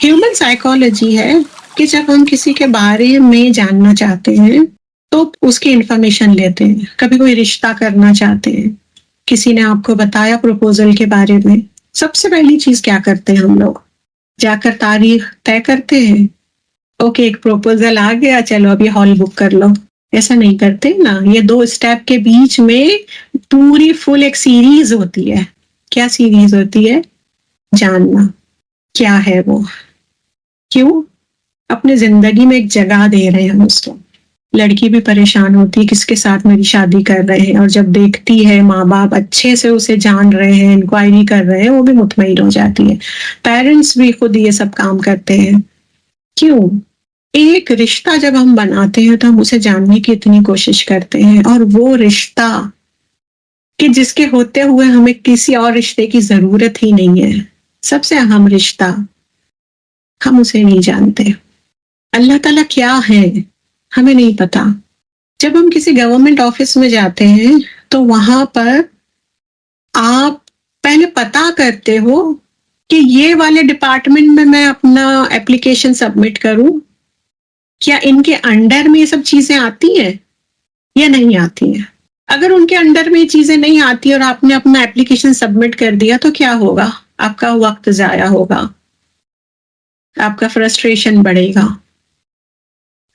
Human psychology ہے کہ جب ہم کسی کے بارے میں جاننا چاہتے ہیں تو اس کی انفارمیشن لیتے ہیں. کبھی کوئی رشتہ کرنا چاہتے ہیں, کسی نے آپ کو بتایا پروپوزل کے بارے میں, سب سے پہلی چیز کیا کرتے ہیں ہم لوگ؟ جا کر تاریخ طے کرتے ہیں. اوکے, ایک پروپوزل آ گیا, چلو اب یہ ہال بک کر لو. ایسا نہیں کرتے نا. یہ 2 اسٹیپ کے بیچ میں پوری فل ایک سیریز ہوتی ہے. کیا سیریز ہوتی ہے؟ جاننا کیا ہے وہ, کیوں اپنے زندگی میں ایک جگہ دے رہے ہیں اس کو. لڑکی بھی پریشان ہوتی ہے کس کے ساتھ میری شادی کر رہے ہیں, اور جب دیکھتی ہے ماں باپ اچھے سے اسے جان رہے ہیں, انکوائری کر رہے ہیں, وہ بھی مطمئن ہو جاتی ہے. پیرنٹس بھی خود یہ سب کام کرتے ہیں. کیوں؟ ایک رشتہ جب ہم بناتے ہیں تو ہم اسے جاننے کی اتنی کوشش کرتے ہیں, اور وہ رشتہ کہ جس کے ہوتے ہوئے ہمیں کسی اور رشتے کی ضرورت ہی نہیں ہے, سب سے اہم رشتہ, ہم اسے نہیں جانتے. اللہ تعالیٰ کیا ہے ہمیں نہیں پتا. جب ہم کسی گورنمنٹ آفس میں جاتے ہیں تو وہاں پر آپ پہلے پتا کرتے ہو کہ یہ والے ڈپارٹمنٹ میں میں اپنا اپلیکیشن سبمٹ کروں, کیا ان کے انڈر میں یہ سب چیزیں آتی ہیں یا نہیں آتی ہیں. اگر ان کے انڈر میں یہ چیزیں نہیں آتی اور آپ نے اپنا اپلیکیشن سبمٹ کر دیا تو کیا ہوگا؟ آپ کا وقت ضائع ہوگا, آپ کا فرسٹریشن بڑھے گا.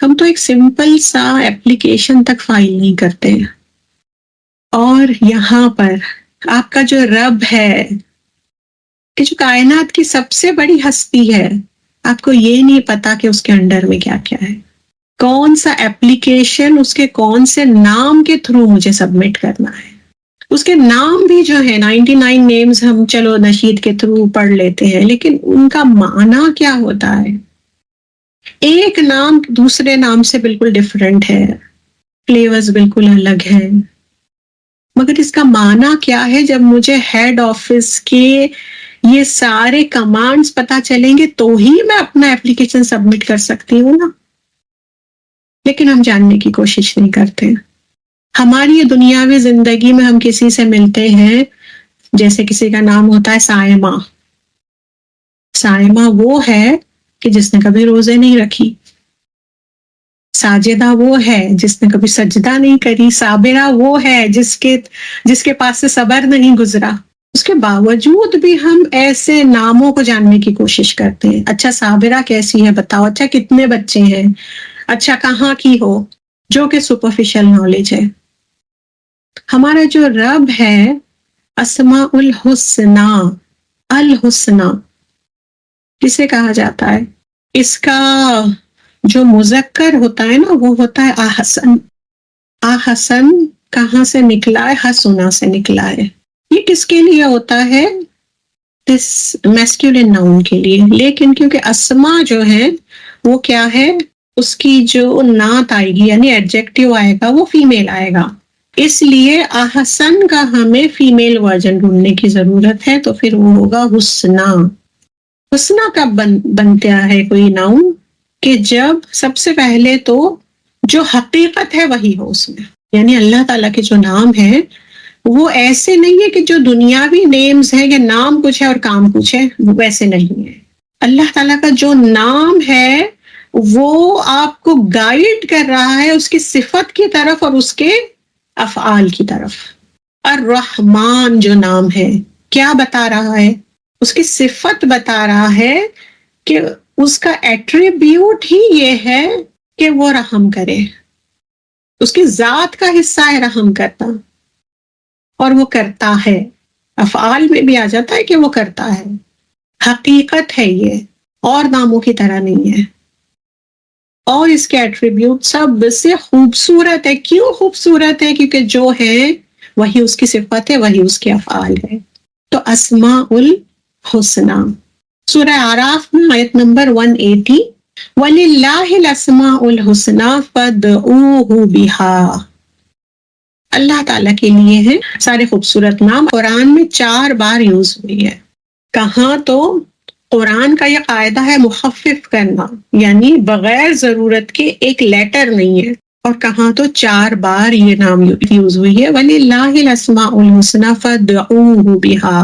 ہم تو ایک سمپل سا اپلیکیشن تک فائل نہیں کرتے. اور یہاں پر آپ کا جو رب ہے کہ جو کائنات کی سب سے بڑی ہستی ہے, آپ کو یہ نہیں پتا کہ اس کے انڈر میں کیا کیا ہے, کون سا اپلیکیشن اس کے کون سے نام کے تھرو مجھے سبمٹ کرنا ہے. اس کے نام بھی جو ہے 99 نیمز ہم چلو نشید کے تھرو پڑھ لیتے ہیں, لیکن ان کا معنی کیا ہوتا ہے؟ ایک نام دوسرے نام سے بالکل ڈیفرنٹ ہے, فلیورز بالکل الگ ہیں, مگر اس کا معنی کیا ہے؟ جب مجھے ہیڈ آفس کے یہ سارے کمانڈز پتا چلیں گے تو ہی میں اپنا اپلیکیشن سبمٹ کر سکتی ہوں نا. لیکن ہم جاننے کی کوشش نہیں کرتے. ہماری یہ دنیاوی زندگی میں ہم کسی سے ملتے ہیں, جیسے کسی کا نام ہوتا ہے سائمہ. سائمہ وہ ہے کہ جس نے کبھی روزے نہیں رکھی. ساجدہ وہ ہے جس نے کبھی سجدہ نہیں کری. صابرہ وہ ہے جس کے پاس سے صبر نہیں گزرا. اس کے باوجود بھی ہم ایسے ناموں کو جاننے کی کوشش کرتے ہیں. اچھا صابرہ کیسی ہے بتاؤ, اچھا کتنے بچے ہیں, اچھا کہاں کی ہو, جو کہ سپرفیشل نالج ہے. ہمارا جو رب ہے اسماء الحسنہ, الحسنہ کسے کہا جاتا ہے؟ اس کا جو مذکر ہوتا ہے نا وہ ہوتا ہے احسن. احسن کہاں سے نکلا ہے؟ حسنہ سے نکلا ہے. یہ کس کے لیے ہوتا ہے؟ میسکیولن ناؤن کے لیے. لیکن کیونکہ اسما جو ہے وہ کیا ہے, اس کی جو نعت آئے گی یعنی ایڈجیکٹیو آئے گا وہ فیمیل آئے گا, اس لیے احسن کا ہمیں فیمیل ورژن ڈھونڈنے کی ضرورت ہے. تو پھر وہ ہوگا حسنہ. حسنہ کب بنتا ہے کوئی ناؤن؟ کہ جب سب سے پہلے تو جو حقیقت ہے وہی ہو اس میں. یعنی اللہ تعالیٰ کے جو نام ہیں وہ ایسے نہیں ہے کہ جو دنیاوی نیمز ہیں کہ نام کچھ ہے اور کام کچھ ہے, ویسے نہیں ہے. اللہ تعالیٰ کا جو نام ہے وہ آپ کو گائیڈ کر رہا ہے اس کی صفت کی طرف اور اس کے افعال کی طرف. الرحمن جو نام ہے کیا بتا رہا ہے؟ اس کی صفت بتا رہا ہے کہ اس کا ایٹریبیوٹ ہی یہ ہے کہ وہ رحم کرے. اس کی ذات کا حصہ ہے رحم کرتا, اور وہ کرتا ہے. افعال میں بھی آ جاتا ہے کہ وہ کرتا ہے. حقیقت ہے یہ, اور ناموں کی طرح نہیں ہے. اور اس کے ایٹریبیوٹ سب سے خوبصورت ہے. کیوں خوبصورت ہے؟ کیونکہ جو ہے وہی اس کی صفت ہے, وہی اس کے افعال ہے. تو اسماء الحسنہ سورہ اعراف میں آیت نمبر 180, وَلِلَّهِ الْأَسْمَاءُ الْحُسْنَى فَادْعُوهُ بِهَا. اللہ تعالیٰ کے لیے ہیں سارے خوبصورت نام. قرآن میں 4 بار یوز ہوئی ہے. کہاں تو قرآن کا یہ قاعدہ ہے مخفف کرنا, یعنی بغیر ضرورت کے ایک لیٹر نہیں ہے. اور کہاں تو 4 بار یہ نام یوز ہوئی ہے, وَلِلَّهِ الْأَسْمَاءُ الْحُسْنَى فَادْعُوهُ بِهَا.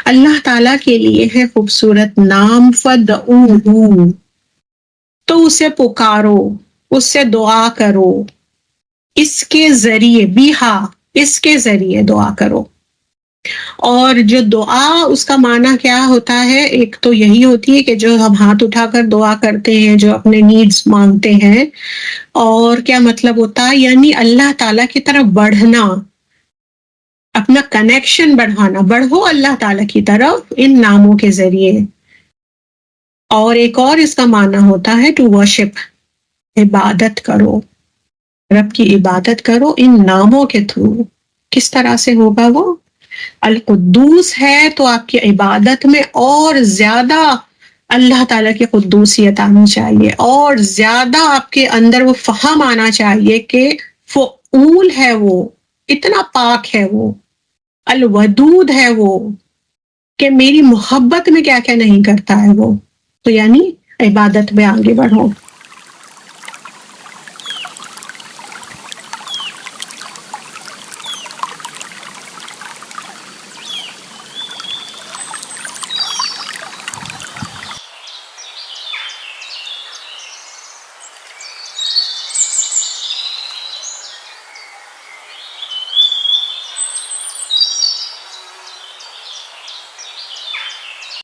اللہ تعالیٰ کے لیے ہے خوبصورت نام فدعوہ، تو اسے پکارو، اس سے دعا کرو، اس کے ذریعے بیہا، اس کے ذریعے دعا کرو۔ اور جو دعا اس کا معنی کیا ہوتا ہے، ایک تو یہی ہوتی ہے کہ جو ہم ہاتھ اٹھا کر دعا کرتے ہیں، جو اپنے نیڈز مانگتے ہیں، اور کیا مطلب ہوتا ہے، یعنی اللہ تعالیٰ کی طرف بڑھنا، اپنا کنیکشن بڑھانا، بڑھو اللہ تعالیٰ کی طرف ان ناموں کے ذریعے۔ اور ایک اور اس کا معنی ہوتا ہے ٹو ورشپ، عبادت کرو، رب کی عبادت کرو ان ناموں کے تھرو۔ کس طرح سے ہوگا وہ؟ القدوس ہے تو آپ کی عبادت میں اور زیادہ اللہ تعالیٰ کی قدوسیت آنی چاہیے، اور زیادہ آپ کے اندر وہ فہم آنا چاہیے کہ فعول ہے وہ، اتنا پاک ہے وہ، الودود ہے وہ، کہ میری محبت میں کیا کیا نہیں کرتا ہے وہ۔ تو یعنی عبادت میں آگے بڑھو۔